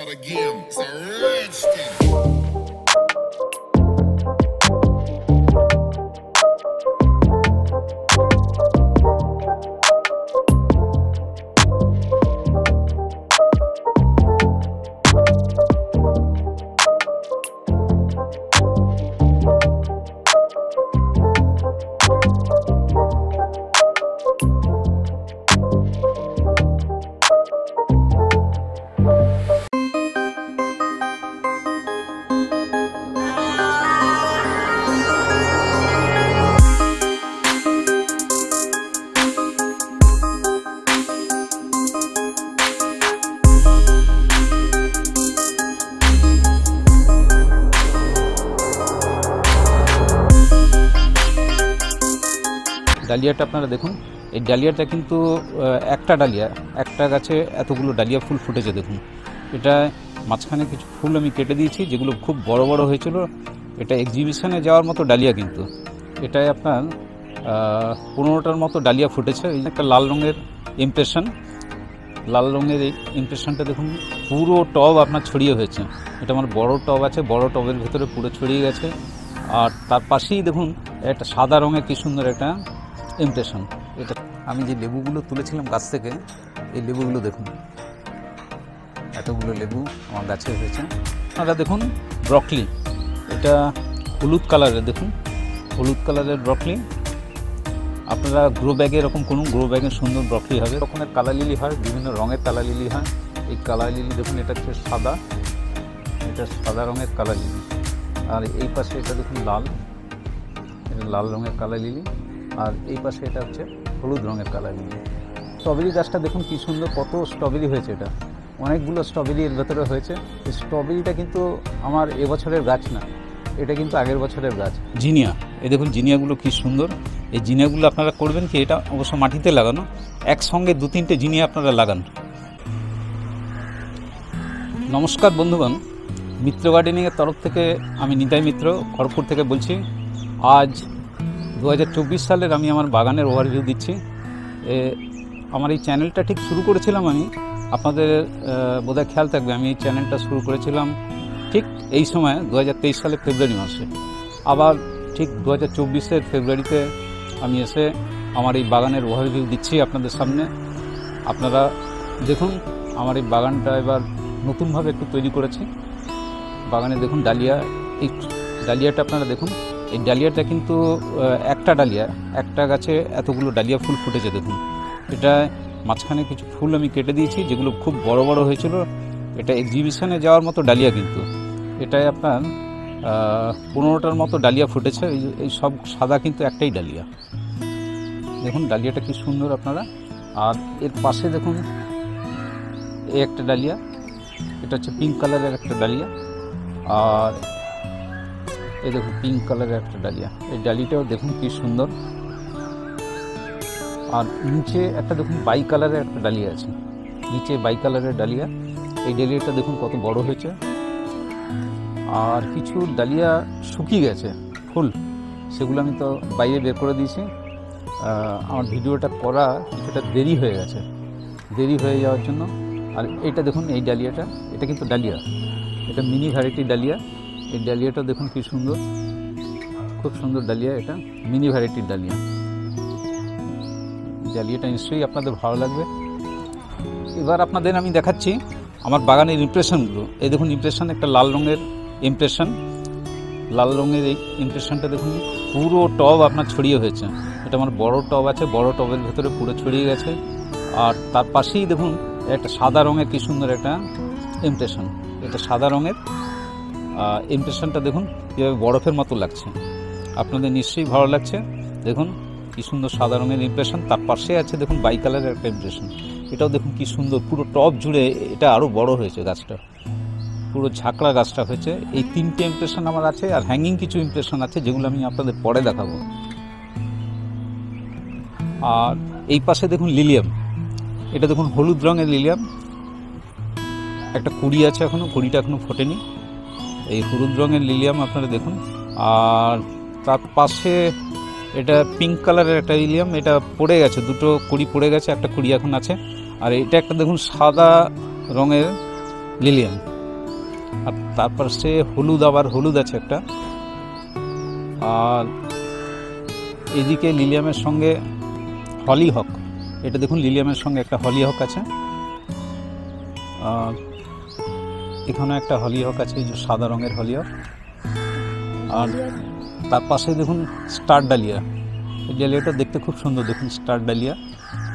not a game, it's a rich thing. ডালিয়াটা আপনারা দেখুন, এই ডালিয়াটা কিন্তু একটা ডালিয়া, একটা গাছে এতগুলো ডালিয়া ফুল ফুটেছে দেখুন। এটা মাঝখানে কিছু ফুল আমি কেটে দিয়েছি যেগুলো খুব বড় বড় হয়েছিল। এটা এক্সিবিশনে যাওয়ার মতো ডালিয়া, কিন্তু এটাই আপনার 15টার মতো ডালিয়া ফুটেছে। এই একটা লাল রঙের ইমপ্রেশন, লাল রঙের এই ইমপ্রেশনটা দেখুন পুরো টব আপনার ছড়িয়ে হয়েছে। এটা আমার বড় টব আছে, বড় টবের ভেতরে পুরো ছড়িয়ে গেছে। আর তার পাশেই দেখুন একটা সাদা রঙের কি সুন্দর একটা ইমপ্রেশন। এটা আমি যে লেবুগুলো তুলেছিলাম গাছ থেকে, এই লেবুগুলো দেখুন, এতগুলো লেবু আমার গাছে হয়েছে। আপনারা দেখুন ব্রকলি, এটা হলুদ কালারের, দেখুন হলুদ কালারের ব্রকলি। আপনারা গ্রো ব্যাগে এরকম কোনো গ্রো ব্যাগে সুন্দর ব্রকলি হবে। রকমের কালা লিলি হয়, বিভিন্ন রঙের কালা লিলি হয়। এই কালা লিলি দেখুন, এটা হচ্ছে সাদা, এটা সাদা রঙের কালা লিলি। আর এই পাশে এটা দেখুন লাল, এটা লাল রঙের কালা লিলি। আর এই পাশে এটা হচ্ছে হলুদ রঙের কালা লিলি। স্ট্রবেরি গাছটা দেখুন কি সুন্দর, কত স্ট্রবেরি হয়েছে। এটা অনেকগুলো স্ট্রবেরি এর ভেতরে হয়েছে। এই স্ট্রবেরিটা কিন্তু আমার এবছরের গাছ না, এটা কিন্তু আগের বছরের গাছ। জিনিয়া, এই দেখুন জিনিয়াগুলো কি সুন্দর। এই জিনিয়াগুলো আপনারা করবেন কি, এটা অবশ্য মাটিতে লাগানো, একসঙ্গে 2-3টে জিনিয়া আপনারা লাগান। নমস্কার বন্ধুগণ, মিত্র গার্ডেনিংয়ের তরফ থেকে আমি নিতাই মিত্র খড়গপুর থেকে বলছি। আজ 2024 সালের আমি আমার বাগানের ওভারভিউ দিচ্ছি। আমার এই চ্যানেলটা ঠিক শুরু করেছিলাম আমি, আপনাদের বোধহয় খেয়াল থাকবে, আমি এই চ্যানেলটা শুরু করেছিলাম ঠিক এই সময় 2023 সালের ফেব্রুয়ারি মাসে। আবার ঠিক 2024-এর ফেব্রুয়ারিতে আমি এসে আমার এই বাগানের ওভারভিউ দিচ্ছি আপনাদের সামনে। আপনারা দেখুন আমার এই বাগানটা এবার নতুনভাবে একটু তৈরি করেছি। বাগানে দেখুন ডালিয়া, এই ডালিয়াটা আপনারা দেখুন, এই ডালিয়াটা কিন্তু একটা ডালিয়া, একটা গাছে এতগুলো ডালিয়া ফুল ফুটেছে দেখুন। এটা মাঝখানে কিছু ফুল আমি কেটে দিয়েছি যেগুলো খুব বড় বড় হয়েছিল। এটা এক্সিবিশনে যাওয়ার মতো ডালিয়া, কিন্তু এটাই আপনার 15টার মতো ডালিয়া ফুটেছে। এই সব সাদা, কিন্তু একটাই ডালিয়া। দেখুন ডালিয়াটা কি সুন্দর আপনারা। আর এর পাশে দেখুন এই একটা ডালিয়া, এটা হচ্ছে পিঙ্ক কালারের একটা ডালিয়া। আর এই দেখুন পিঙ্ক কালারের একটা ডালিয়া, এই ডালিটাও দেখুন কি সুন্দর। আর নিচে একটা দেখুন বাই কালারের একটা ডালিয়া আছে, নিচে বাই কালারের ডালিয়া। এই ডালিয়াটা দেখুন কত বড় হয়েছে। আর কিছু ডালিয়া শুকিয়ে গেছে ফুল, সেগুলো আমি তো বাইরে বের করে দিয়েছি। আমার ভিডিওটা করা কিছুটা দেরি হয়ে গেছে, দেরি হয়ে যাওয়ার জন্য। আর এটা দেখুন এই ডালিয়াটা, এটা কিন্তু ডালিয়া, এটা মিনি ভ্যারাইটির ডালিয়া। এই ডালিয়াটা দেখুন কি সুন্দর, খুব সুন্দর ডালিয়া, এটা মিনি ভ্যারাইটির ডালিয়া। ডালিয়াটা নিশ্চয়ই আপনাদের ভালো লাগবে। এবার আপনাদের আমি দেখাচ্ছি আমার বাগানের ইমপ্রেশনগুলো। এই দেখুন ইমপ্রেশন, একটা লাল রঙের ইমপ্রেশন, লাল রঙের এই ইমপ্রেশনটা দেখুন পুরো টব আপনার ছড়িয়ে হয়েছে। এটা আমার বড় টব আছে, বড় টবের ভেতরে পুরো ছড়িয়ে গেছে। আর তার পাশেই দেখুন একটা সাদা রঙের কি সুন্দর একটা ইমপ্রেশন। এটা সাদা রঙের ইমপ্রেশনটা দেখুন কীভাবে বরফের মতো লাগছে, আপনাদের নিশ্চয়ই ভালো লাগছে। দেখুন কি সুন্দর সাদা রঙের ইমপ্রেশন। তার পাশে আছে দেখুন বাই কালারের একটা ইমপ্রেশন, এটাও দেখুন কি সুন্দর, পুরো টব জুড়ে এটা আরও বড় হয়েছে গাছটা, পুরো ঝাঁকড়া গাছটা হয়েছে। এই 3টে ইমপ্রেশন আমার আছে। আর হ্যাঙ্গিং কিছু ইমপ্রেশন আছে যেগুলো আমি আপনাদের পরে দেখাবো। আর এই পাশে দেখুন লিলিয়াম, এটা দেখুন হলুদ রঙের লিলিয়াম, একটা কুড়ি আছে এখনো, কুড়িটা এখনো ফোটেনি। এই হলুদ রঙের লিলিয়াম আপনারা দেখুন। আর তার পাশে এটা পিঙ্ক কালারের একটা লিলিয়াম, এটা পড়ে গেছে, দুটো কুড়ি পড়ে গেছে, একটা কুড়ি এখন আছে। আর এটা একটা দেখুন সাদা রঙের লিলিয়াম, আর তারপর সে হলুদ, আবার হলুদ আছে একটা। আর এদিকে লিলিয়ামের সঙ্গে হলিহক, এটা দেখুন লিলিয়ামের সঙ্গে একটা হলিহক আছে। এখানে একটা হলিহক আছে, এই যে সাদা রঙের হলিহক। আর তার পাশে দেখুন স্টার ডালিয়া, এই ডালিয়াটা দেখতে খুব সুন্দর, দেখুন স্টার ডালিয়া।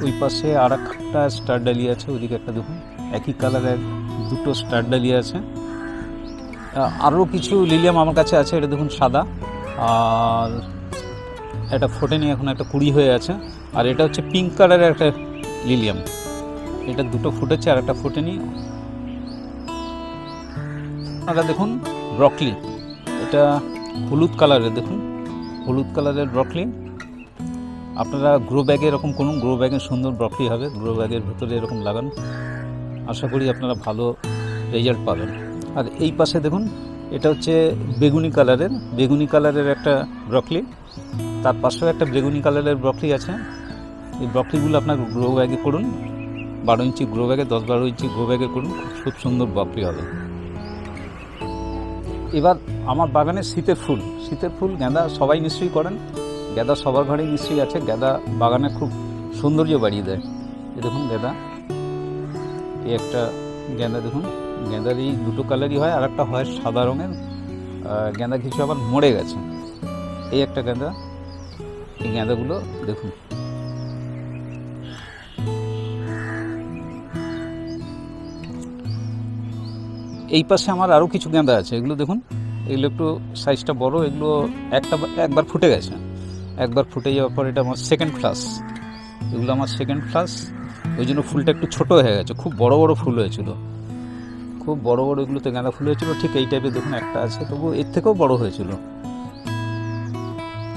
ওই পাশে আর একটা স্টার ডালিয়া আছে, ওইদিকে একটা দেখুন একই কালারের দুটো স্টার ডালিয়া আছে। আরও কিছু লিলিয়াম আমার কাছে আছে, এটা দেখুন সাদা। আর এটা ফোটেনি, এখন একটা কুড়ি হয়ে আছে। আর এটা হচ্ছে পিঙ্ক কালারের একটা লিলিয়াম, এটা দুটো ফুটেছে আর একটা ফোটেনি। আপনারা দেখুন ব্রকলি, এটা হলুদ কালারের, দেখুন হলুদ কালারের ব্রকলি। আপনারা গ্রো ব্যাগে এরকম করুন, গ্রো ব্যাগে সুন্দর ব্রকলি হবে, গ্রো ব্যাগের ভেতরে এরকম লাগান, আশা করি আপনারা ভালো রেজাল্ট পাবেন। আর এই পাশে দেখুন এটা হচ্ছে বেগুনি কালারের একটা ব্রকলি, তার পাশেও একটা বেগুনি কালারের ব্রকলি আছে। এই ব্রকলিগুলো আপনার গ্রো ব্যাগে করুন, 12 ইঞ্চি গ্রো ব্যাগে, 10-12 ইঞ্চি গ্রো ব্যাগে করুন, খুব সুন্দর ব্রকলি হবে। এবার আমার বাগানে শীতের ফুল গাঁদা সবাই নিশ্চয়ই করেন, গাঁদা সবার ঘরেই নিশ্চয়ই আছে। গাঁদা বাগানে খুব সৌন্দর্য বাড়িয়ে দেয়। এই দেখুন গাঁদা, এই একটা গাঁদা দেখুন, গাঁদার এই দুটো কালারই হয়, আর একটা হয় সাদা রঙের। গাঁদা কিছু আবার মরে গেছে, এই একটা গাঁদা। এই গাঁদাগুলো দেখুন, এই পাশে আমার আরও কিছু গাঁদা আছে, এগুলো দেখুন, এগুলো একটু সাইজটা বড়, এগুলো একবার ফুটে গেছে। একবার ফুটে যাওয়ার পর এটা আমার সেকেন্ড ফ্লাস, এগুলো আমার সেকেন্ড ফ্লাস, ওই জন্য ফুলটা একটু ছোট হয়ে গেছে। খুব বড় বড় ফুল হয়েছিল, খুব বড় বড় এগুলোতে গাঁদা ফুল হয়েছিল। ঠিক এই টাইপের দেখুন একটা আছে, তবু এর থেকেও বড় হয়েছিল,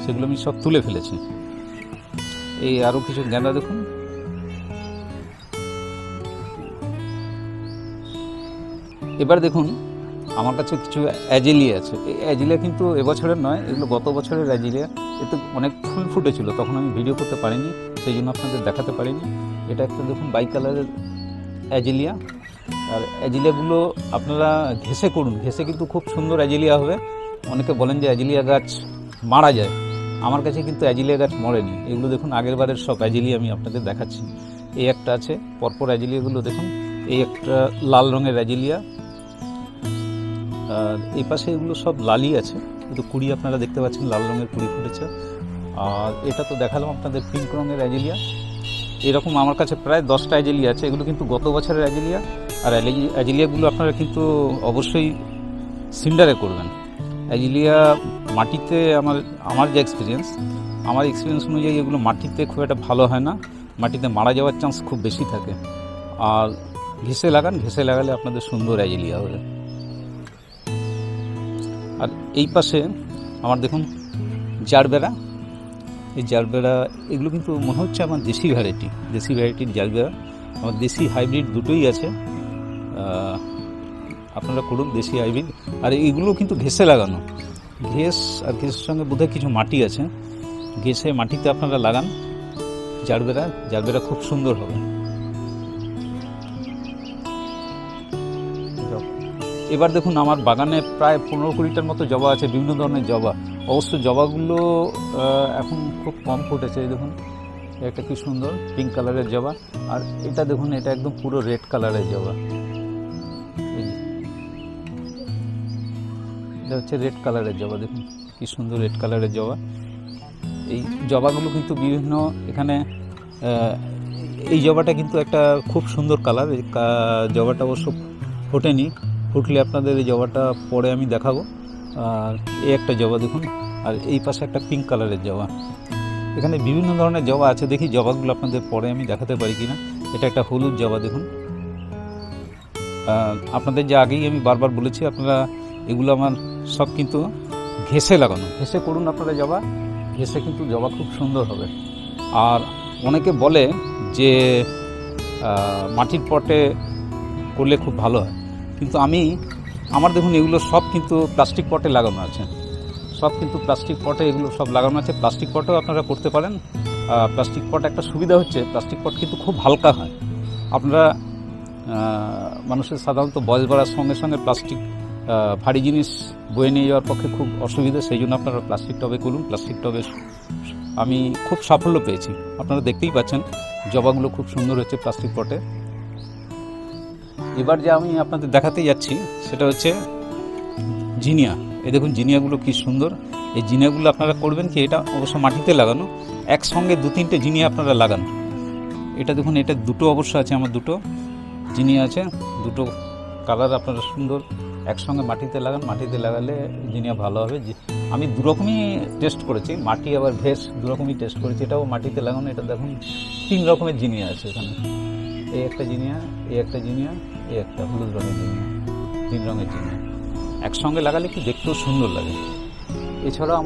সেগুলো আমি সব তুলে ফেলেছি। এই আরও কিছু গাঁদা দেখুন, এবার দেখুন আমার কাছে কিছু অ্যাজিলিয়া আছে। এই অ্যাজিলিয়া কিন্তু এবছরের নয়, এগুলো গত বছরের অ্যাজিলিয়া। এতে অনেক ফুল ফুটেছিল, তখন আমি ভিডিও করতে পারিনি, সেই জন্য আপনাদের দেখাতে পারিনি। এটা একটা দেখুন বাই কালারের অ্যাজিলিয়া। আর অ্যাজিলিয়াগুলো আপনারা ঘেসে করুন, ঘেসে কিন্তু খুব সুন্দর অ্যাজিলিয়া হবে। অনেকে বলেন যে অ্যাজিলিয়া গাছ মারা যায়, আমার কাছে কিন্তু অ্যাজিলিয়া গাছ মরেনি। এগুলো দেখুন আগের বারের সব অ্যাজিলিয়া আমি আপনাদের দেখাচ্ছি। এই একটা আছে, পরপর অ্যাজিলিয়াগুলো দেখুন, এই একটা লাল রঙের অ্যাজিলিয়া। আর এই পাশে এগুলো সব লালই আছে, কিন্তু কুড়ি আপনারা দেখতে পাচ্ছেন লাল রঙের কুড়ি ফুটেছে। আর এটা তো দেখালাম আপনাদের পিঙ্ক রঙের অ্যাজিলিয়া। এরকম আমার কাছে প্রায় 10টা অ্যাজিলিয়া আছে, এগুলো কিন্তু গত বছরের অ্যাজিলিয়া। আর অ্যাজিলিয়াগুলো আপনারা কিন্তু অবশ্যই সিন্ডারে করবেন। অ্যাজিলিয়া মাটিতে আমার যে এক্সপিরিয়েন্স অনুযায়ী এগুলো মাটিতে খুব একটা ভালো হয় না, মাটিতে মারা যাওয়ার চান্স খুব বেশি থাকে। আর ঘেঁষে লাগালে আপনাদের সুন্দর অ্যাজিলিয়া হবে। আর এই পাশে আমার দেখুন জারবেরা, এই জারবেরা এগুলো কিন্তু মনে হচ্ছে আমার দেশি ভ্যারাইটির জারবেরা। আমার দেশি হাইব্রিড দুটোই আছে, আপনারা করুন দেশি হাইব্রিড। আর এইগুলো কিন্তু ঘেঁষে লাগানো, ঘেঁষের সঙ্গে বোধহয় কিছু মাটি আছে, ঘেঁষে মাটিতে আপনারা লাগান জারবেরা খুব সুন্দর হবে। এবার দেখুন আমার বাগানে প্রায় 15-20টার মতো জবা আছে, বিভিন্ন ধরনের জবা। অবশ্য জবাগুলো এখন খুব কম ফুটেছে। এই দেখুন একটা কি সুন্দর পিঙ্ক কালারের জবা। আর এটা দেখুন, এটা একদম পুরো রেড কালারের জবা। এটা হচ্ছে রেড কালারের জবা, দেখুন কি সুন্দর রেড কালারের জবা। এই জবাগুলো কিন্তু বিভিন্ন এখানে, এই জবাটা কিন্তু একটা খুব সুন্দর কালার। এই জবাটা অবশ্য ফোটেনি, ফুটলে আপনাদের এই জবাটা পরে আমি দেখাবো। আর এই একটা জবা দেখুন, আর এই পাশে একটা পিঙ্ক কালারের জবা। এখানে বিভিন্ন ধরনের জবা আছে, দেখি জবাগুলো আপনাদের পরে আমি দেখাতে পারি কিনা। এটা একটা হলুদ জবা দেখুন। আপনাদের যে আগেই আমি বারবার বলেছি, আপনারা এগুলো আমার সব কিন্তু ঘেঁষে লাগানো, ঘেঁষে করুন আপনারা জবা, ঘেঁষে কিন্তু জবা খুব সুন্দর হবে। আর অনেকে বলে যে মাটির পটে করলে খুব ভালো হয়, কিন্তু আমার দেখুন এগুলো সব কিন্তু প্লাস্টিক পটে লাগানো আছে, সব কিন্তু প্লাস্টিক পটে এগুলো সব লাগানো আছে। প্লাস্টিক পটেও আপনারা করতে পারেন। প্লাস্টিক পট একটা সুবিধা হচ্ছে, প্লাস্টিক পট কিন্তু খুব হালকা হয়। আপনারা মানুষের সাধারণত বয়স বাড়ার সঙ্গে সঙ্গে প্লাস্টিক ভারী জিনিস বয়ে নিয়ে যাওয়ার পক্ষে খুব অসুবিধা, সেই জন্য আপনারা প্লাস্টিক টবে করুন। প্লাস্টিক টবে আমি খুব সাফল্য পেয়েছি, আপনারা দেখতেই পাচ্ছেন জবাগুলো খুব সুন্দর হচ্ছে প্লাস্টিক পটে। এবার যে আমি আপনাদের দেখাতে যাচ্ছি সেটা হচ্ছে জিনিয়া। এই দেখুন জিনিয়াগুলো কি সুন্দর। এই জিনিয়াগুলো আপনারা করবেন কি, এটা অবশ্য মাটিতে লাগানো, একসঙ্গে 2-3টে জিনিয়া আপনারা লাগান। এটা দেখুন, এটা দুটো অবশ্য আছে, আমার দুটো জিনিয়া আছে, দুটো কালার আপনারা সুন্দর একসঙ্গে মাটিতে লাগান। মাটিতে লাগালে জিনিয়া ভালো হবে। আমি দুরকমই টেস্ট করেছি, মাটি আবার ভেস দুরকমই টেস্ট করেছি। এটাও মাটিতে লাগানো। এটা দেখুন 3 রকমের জিনিয়া আছে এখানে। এই একটা জিনিয়া, এই একটা জিনিয়া, এই একটা হলুদ রঙের জিনিয়া, 3 রঙের জিনিয়া একসঙ্গে লাগালে কি দেখতেও সুন্দর লাগে। এছাড়াও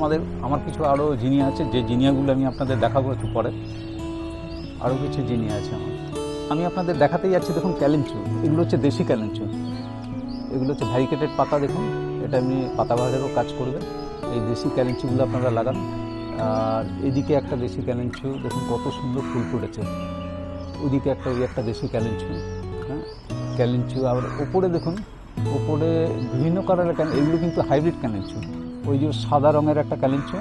আমার কিছু আরও জিনিয়া আছে, যে জিনিয়াগুলো আমি আপনাদের দেখাবো একটু পরে। আরও কিছু জিনিয়া আছে আমি আপনাদের দেখাতে যাচ্ছি। দেখুন ক্যালেঞ্চু, এগুলো হচ্ছে দেশি ক্যালেঞ্চু, এগুলো হচ্ছে ভ্যারিকেটেড পাতা। দেখুন এটা এমনি পাতাবাহারেরও কাজ করবে। এই দেশি ক্যালেঞ্চুগুলো আপনারা লাগান। আর এদিকে একটা দেশি ক্যালেঞ্চু দেখুন কত সুন্দর ফুল ফুটেছে। ওইদিকে একটা দেশি ক্যালেঞ্চু, হ্যাঁ ক্যালেঞ্চু। আবার ওপরে দেখুন, ওপরে বিভিন্ন কালারের এগুলো কিন্তু হাইব্রিড ক্যালেঞ্চু। ওই যে সাদা রঙের একটা ক্যালেঞ্চু,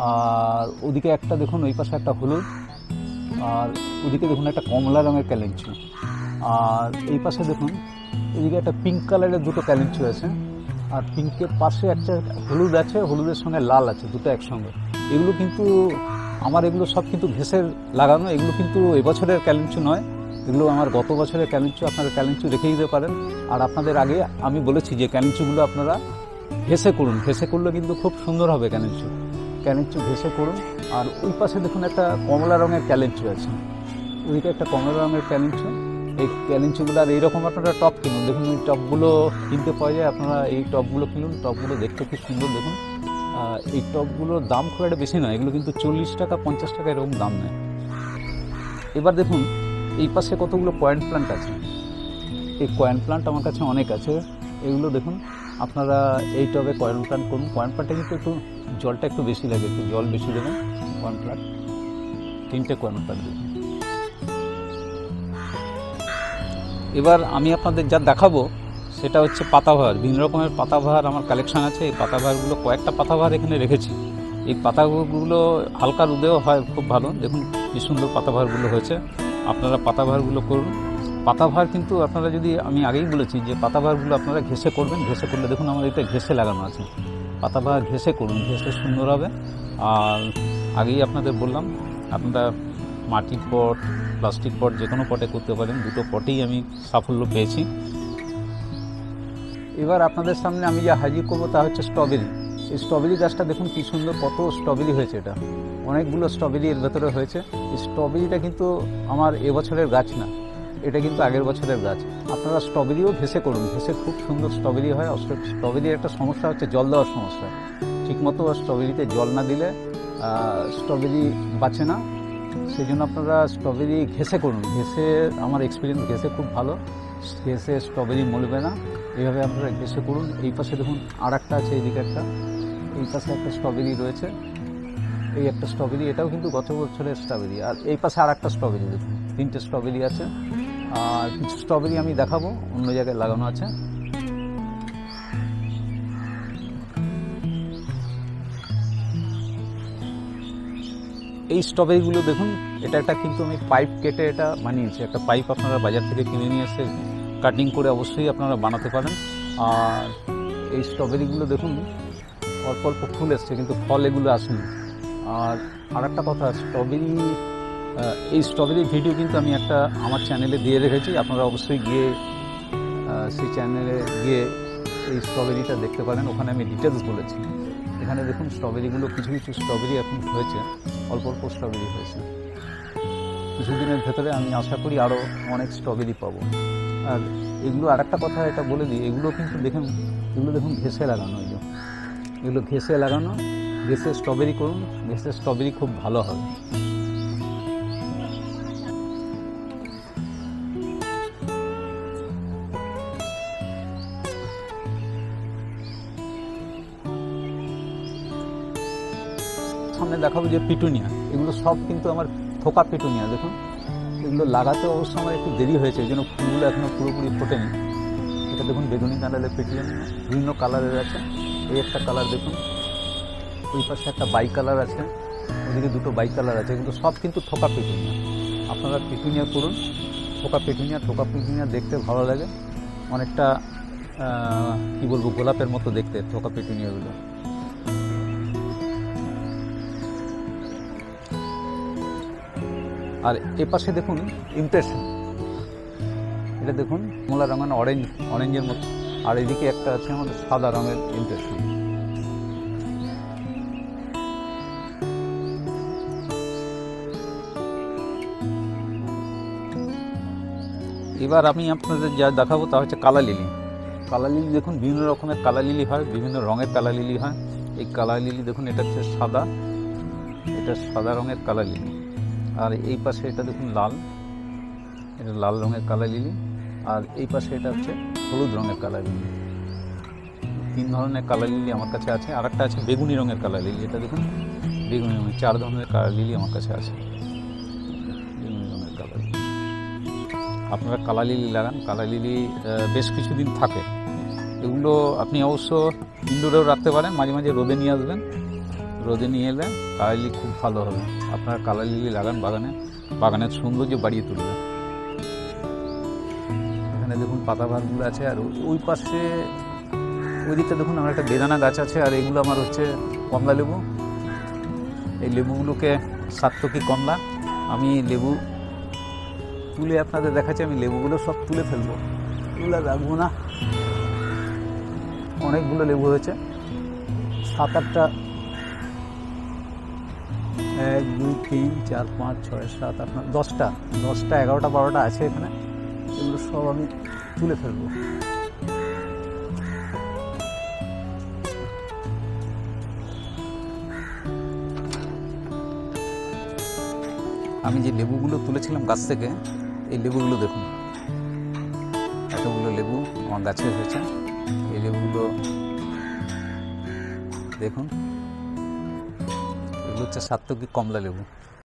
আর ওদিকে একটা দেখুন, ওই পাশে একটা হলুদ, আর ওদিকে দেখুন একটা কমলা রঙের ক্যালেঞ্চু। আর এই পাশে দেখুন এদিকে একটা পিঙ্ক কালারের দুটো ক্যালেঞ্চু আছে, আর পিঙ্কের পাশে একটা হলুদ আছে, হলুদের সঙ্গে লাল আছে, দুটো একসঙ্গে। এগুলো কিন্তু এগুলো সব কিন্তু ঘেঁষের লাগানো। এগুলো কিন্তু এবছরের ক্যালেঞ্চু নয়, এগুলো আমার গত বছরের ক্যালেঞ্চু। আপনারা ক্যালেঞ্চু রেখে দিতে পারেন। আর আপনাদের আগে আমি বলেছি যে ক্যালেঞ্চুগুলো আপনারা ঘেঁষে করুন, ঘেঁষে করলে কিন্তু খুব সুন্দর হবে ক্যালেঞ্চু ঘেঁষে করুন। আর ওই পাশে দেখুন একটা কমলা রঙের ক্যালেঞ্চু আছে, ওইদিকে একটা কমলা রঙের ক্যালেঞ্চু। এই ক্যালেঞ্চুগুলো আর এইরকম আপনারা টব কিনুন। দেখুন এই টবগুলো কিনতে পাওয়া যায়, আপনারা এই টবগুলো কিনুন। টবগুলো দেখতে খুব সুন্দর। দেখুন এই টবগুলোর দাম খুব একটা বেশি নয়, এগুলো কিন্তু 40 টাকা 50 টাকা এরকম দাম নেয়। এবার দেখুন এই পাশে কতগুলো পয়েন্ট প্লান্ট আছে। এই পয়েন্ট প্লান্ট আমার কাছে অনেক আছে। এগুলো দেখুন আপনারা এই টবে পয়েন্ট প্লান্ট করুন। পয়েন্ট প্লান্টে কিন্তু একটু জলটা একটু বেশি লাগে, একটু জল বেশি দেবেন। পয়েন্ট প্লান্ট 3টে পয়েন্ট প্লান্ট দেবেন। এবার আমি আপনাদের যা দেখাবো সেটা হচ্ছে পাতাবাহার। বিভিন্ন রকমের পাতাবাহার আমার কালেকশান আছে। এই পাতাবাহারগুলো কয়েকটা পাতাবাহার এখানে রেখেছি। এই পাতাগুলো হালকা রোদেও হয় খুব ভালো। দেখুন কি সুন্দর পাতাবাহারগুলো হয়েছে। আপনারা পাতাবাহারগুলো করুন। পাতাবাহার কিন্তু আপনারা যদি, আমি আগেই বলেছি যে পাতাবাহারগুলো আপনারা ঘেঁষে করবেন। ঘেঁষে করলে দেখুন আমার এটা ঘেঁষে লাগানো আছে। পাতাবাহার ঘেঁষে করুন, ঘেঁষে সুন্দর হবে। আর আগেই আপনাদের বললাম আপনারা মাটির পট, প্লাস্টিক পট, যে কোনো পটে করতে পারেন। দুটো পটেই আমি সাফল্য পেয়েছি। এবার আপনাদের সামনে আমি যা হাজির করবো তা হচ্ছে স্ট্রবেরি। এই স্ট্রবেরি গাছটা দেখুন কি সুন্দর, কত স্ট্রবেরি হয়েছে। এটা অনেকগুলো স্ট্রবেরি এর ভেতরে হয়েছে। এই স্ট্রবেরিটা কিন্তু আমার এবছরের গাছ না, এটা কিন্তু আগের বছরের গাছ। আপনারা স্ট্রবেরিও ঘেঁষে করুন, ঘেঁষে খুব সুন্দর স্ট্রবেরি হয়। স্ট্রবেরির একটা সমস্যা হচ্ছে জল দেওয়ার সমস্যা। ঠিকমতো স্ট্রবেরিতে জল না দিলে স্ট্রবেরি বাঁচে না। সেই জন্য আপনারা স্ট্রবেরি ঘেঁষে করুন। ঘেঁষে আমার এক্সপিরিয়েন্স, ঘেঁষে খুব ভালো। ঘেঁষে স্ট্রবেরি মলবে না, এইভাবে আপনারা ঘেঁষে করুন। এই পাশে দেখুন আর একটা আছে, এইদিকে একটা, এই পাশে একটা স্ট্রবেরি রয়েছে। এই একটা স্ট্রবেরি, এটাও কিন্তু গত বছরের স্ট্রবেরি। আর এই পাশে আর একটা স্ট্রবেরি দেখুন, 3টে স্ট্রবেরি আছে। আর কিছু স্ট্রবেরি আমি দেখাবো অন্য জায়গায় লাগানো আছে। এই স্ট্রবেরিগুলো দেখুন, এটা একটা কিন্তু আমি পাইপ কেটে এটা বানিয়েছি। একটা পাইপ আপনারা বাজার থেকে কিনে নিয়ে এসে কাটিং করে অবশ্যই আপনারা বানাতে পারেন। আর এই স্ট্রবেরিগুলো দেখুন অল্প অল্প ফুল এসছে, কিন্তু ফল এগুলো আসেনি। আর একটা কথা, এই স্ট্রবেরির ভিডিও কিন্তু আমি একটা আমার চ্যানেলে দিয়ে রেখেছি। আপনারা অবশ্যই গিয়ে সেই চ্যানেলে গিয়ে এই স্ট্রবেরিটা দেখতে পারেন। ওখানে আমি ডিটেলস বলেছি। এখানে দেখুন স্ট্রবেরিগুলো, কিছু কিছু স্ট্রবেরি এখন হয়েছে, অল্প অল্প স্ট্রবেরি হয়েছে। কিছুদিনের ভেতরে আমি আশা করি আরও অনেক স্ট্রবেরি পাবো। আর এগুলো আর একটা কথা এটা বলে দিই, এগুলো কিন্তু এগুলো দেখুন ঘেঁষে লাগানো। এগুলো ঘেঁষে লাগানো, ঘেঁষে স্ট্রবেরি করুন। ঘেঁষে স্ট্রবেরি খুব ভালো হবে। সামনে দেখাবো যে পিটুনিয়া। এগুলো সব কিন্তু আমার থোকা পিটুনিয়া। দেখুন এগুলো লাগাতে অবশ্য আমার একটু দেরি হয়েছে, এই জন্য ফুলগুলো এখনও পুরোপুরি ফোটেনি। এটা এটা দেখুন বেগুনি কালারের পেটুনিয়া, বিভিন্ন কালারের আছে। এই একটা কালার দেখুন, ওই পাশে একটা বাই কালার আছে, ওদিকে দুটো বাই কালার আছে, কিন্তু সব কিন্তু থোকা পেটুনিয়া। আপনারা পেটুনিয়া করুন, থোকা পেটুনিয়া দেখতে ভালো লাগে, অনেকটা কী বলবো, গোলাপের মতো দেখতে থোকা পেটুনিয়াগুলো। আর এ পাশে দেখুন ইমপ্রেশন, এটা দেখুন কমলা রঙের অরেঞ্জের মতো, আর এদিকে একটা আছে আমাদের সাদা রঙের ইমপ্রেশন। এবার আমি আপনাদের যা দেখাবো তা হচ্ছে কালা লিলি। কালা লিলি দেখুন, বিভিন্ন রকমের কালা লিলি হয়, বিভিন্ন রঙের কালা লিলি হয়। এই কালা লিলি দেখুন, এটা হচ্ছে সাদা, এটা সাদা রঙের কালা লিলি। আর এই পাশে এটা দেখুন লাল, এটা লাল রঙের কালা লিলি। আর এই পাশে এটা হচ্ছে হলুদ রঙের কালা লিলি। 3 ধরনের কালা লিলি আমার কাছে আছে। আর একটা আছে বেগুনি রঙের কালা লিলি, এটা দেখুন বেগুনি রঙের। 4 ধরনের কালা লিলি আমার কাছে আছে, বেগুনি রঙের কালা লিলি। আপনারা কালা লিলি লাগান, কালা লিলি বেশ কিছুদিন থাকে। এগুলো আপনি অবশ্য ইনডোরেও রাখতে পারেন, মাঝে মাঝে রোদে নিয়ে আসবেন, রোদে নিয়ে এলে কালা লিলি খুব ভালো হবে। আপনারা কালা লিলি লাগান বাগানে, বাগানের সৌন্দর্য বাড়িয়ে তুলবে। এখানে দেখুন পাতাবাহারগুলো আছে। আর ওই পাশে ওই দিকটা দেখুন আমার একটা বেদানা গাছ আছে। আর এগুলো আমার হচ্ছে কমলা লেবু। এই লেবুগুলোকে সাত্তকী কমলা। আমি লেবু তুলে আপনাদের দেখাচ্ছি, আমি লেবুগুলো সব তুলে ফেলবো, এগুলো রাখবো না। অনেকগুলো লেবু হয়েছে, 7-8টা, 1 2 3 4 5 6 7 8 9 10টা 11টা 12টা আছে এখানে। এগুলো সব আমি তুলে ফেলবো। আমি যে লেবুগুলো তুলেছিলাম গাছ থেকে, এই লেবুগুলো দেখুন, এতগুলো লেবু আমার গাছে হয়েছে। এই লেবুগুলো দেখুন, এগুলো হচ্ছে সাত্তকী কমলা লেবু।